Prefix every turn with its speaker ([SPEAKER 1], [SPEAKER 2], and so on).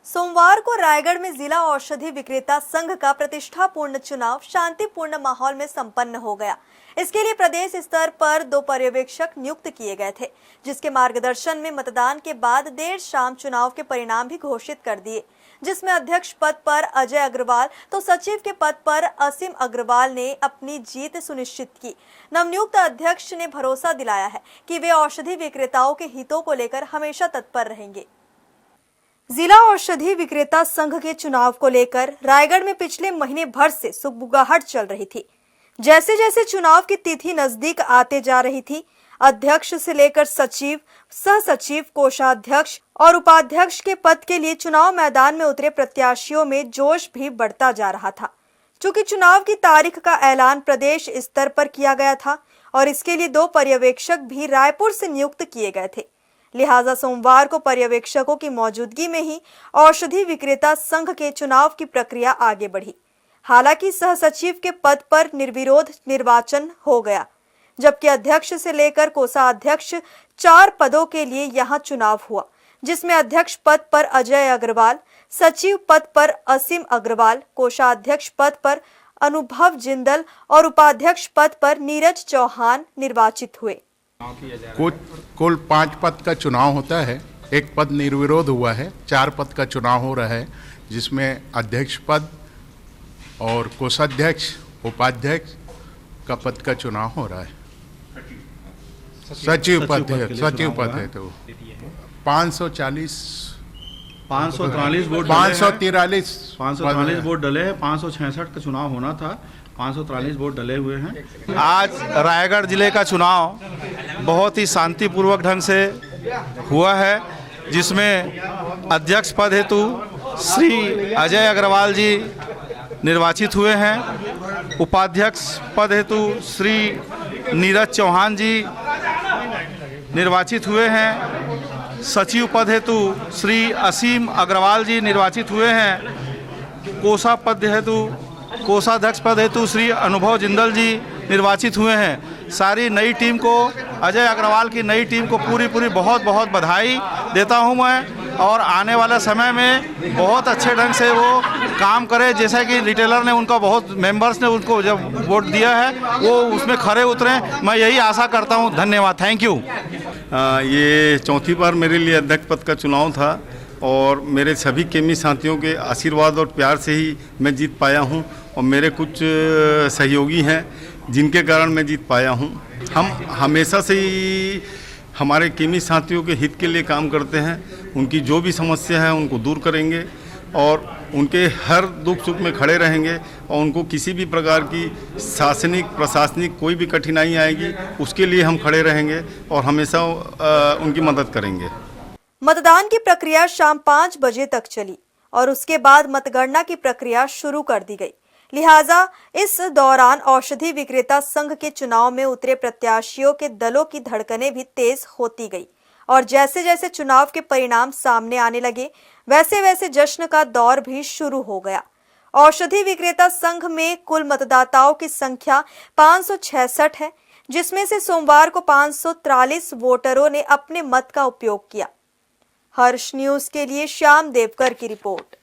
[SPEAKER 1] सोमवार को रायगढ़ में जिला औषधि विक्रेता संघ का प्रतिष्ठापूर्ण चुनाव शांतिपूर्ण माहौल में संपन्न हो गया। इसके लिए प्रदेश स्तर पर 2 पर्यवेक्षक नियुक्त किए गए थे, जिसके मार्गदर्शन में मतदान के बाद देर शाम चुनाव के परिणाम भी घोषित कर दिए, जिसमें अध्यक्ष पद पर अजय अग्रवाल तो सचिव के पद पर असीम अग्रवाल ने अपनी जीत सुनिश्चित की। नवनियुक्त अध्यक्ष ने भरोसा दिलाया है कि वे औषधि विक्रेताओं के हितों को लेकर हमेशा तत्पर रहेंगे। जिला औषधि विक्रेता संघ के चुनाव को लेकर रायगढ़ में पिछले महीने भर से सुगबुगाहट चल रही थी। जैसे जैसे चुनाव की तिथि नजदीक आते जा रही थी, अध्यक्ष से लेकर सचिव, सह सचिव, कोषाध्यक्ष और उपाध्यक्ष के पद के लिए चुनाव मैदान में उतरे प्रत्याशियों में जोश भी बढ़ता जा रहा था। चूंकि चुनाव की तारीख का ऐलान प्रदेश स्तर पर किया गया था और इसके लिए 2 पर्यवेक्षक भी रायपुर से नियुक्त किए गए थे, लिहाजा सोमवार को पर्यवेक्षकों की मौजूदगी में ही औषधि विक्रेता संघ के चुनाव की प्रक्रिया आगे बढ़ी। हालांकि सह सचिव के पद पर निर्विरोध निर्वाचन हो गया, जबकि अध्यक्ष से लेकर कोषाध्यक्ष 4 पदों के लिए यहां चुनाव हुआ, जिसमें अध्यक्ष पद पर अजय अग्रवाल, सचिव पद पर असीम अग्रवाल, कोषाध्यक्ष पद पर अनुभव जिंदल और उपाध्यक्ष पद पर नीरज चौहान निर्वाचित हुए।
[SPEAKER 2] कुल 5 पद का चुनाव होता है। एक पद निर्विरोध हुआ है। 4 पद का चुनाव हो रहा है, जिसमें अध्यक्ष पद और कोषाध्यक्ष, उपाध्यक्ष का पद का चुनाव हो रहा है। सचिव पद है तो 543
[SPEAKER 3] वोट डले हैं। 566 का चुनाव होना था, 543 वोट डले हुए हैं।
[SPEAKER 4] आज रायगढ़ जिले का चुनाव बहुत ही शांतिपूर्वक ढंग से हुआ है, जिसमें अध्यक्ष पद हेतु श्री अजय अग्रवाल जी निर्वाचित हुए हैं। उपाध्यक्ष पद हेतु श्री नीरज चौहान जी निर्वाचित हुए हैं। सचिव पद हेतु श्री असीम अग्रवाल जी निर्वाचित हुए हैं। कोषाध्यक्ष पद हेतु श्री अनुभव जिंदल जी निर्वाचित हुए हैं। सारी नई टीम को, अजय अग्रवाल की नई टीम को पूरी बहुत बहुत बधाई देता हूं मैं, और आने वाले समय में बहुत अच्छे ढंग से वो काम करे। जैसा कि रिटेलर ने उनका बहुत मेंबर्स ने उनको जब वोट दिया है, वो उसमें खरे उतरे। मैं यही आशा करता हूं। धन्यवाद, थैंक यू।
[SPEAKER 3] ये चौथी बार मेरे लिए अध्यक्ष पद का चुनाव था और मेरे सभी केमी साथियों के आशीर्वाद और प्यार से ही मैं जीत पाया हूं, और मेरे कुछ सहयोगी हैं जिनके कारण मैं जीत पाया हूं। हम हमेशा से ही हमारे केमी साथियों के हित के लिए काम करते हैं। उनकी जो भी समस्या है उनको दूर करेंगे और उनके हर दुख सुख में खड़े रहेंगे, और उनको किसी भी प्रकार की शासनिक प्रशासनिक कोई भी कठिनाई आएगी उसके लिए हम खड़े रहेंगे और हमेशा उनकी मदद करेंगे।
[SPEAKER 1] मतदान की प्रक्रिया शाम 5 बजे तक चली और उसके बाद मतगणना की प्रक्रिया शुरू कर दी गई। लिहाजा इस दौरान औषधि विक्रेता संघ के चुनाव में उतरे प्रत्याशियों के दलों की धड़कनें भी तेज होती गई, और जैसे जैसे चुनाव के परिणाम सामने आने लगे, वैसे वैसे जश्न का दौर भी शुरू हो गया। औषधि विक्रेता संघ में कुल मतदाताओं की संख्या 566 है, जिसमें से सोमवार को 543 वोटरों ने अपने मत का उपयोग किया। हर्ष न्यूज के लिए श्याम देवकर की रिपोर्ट।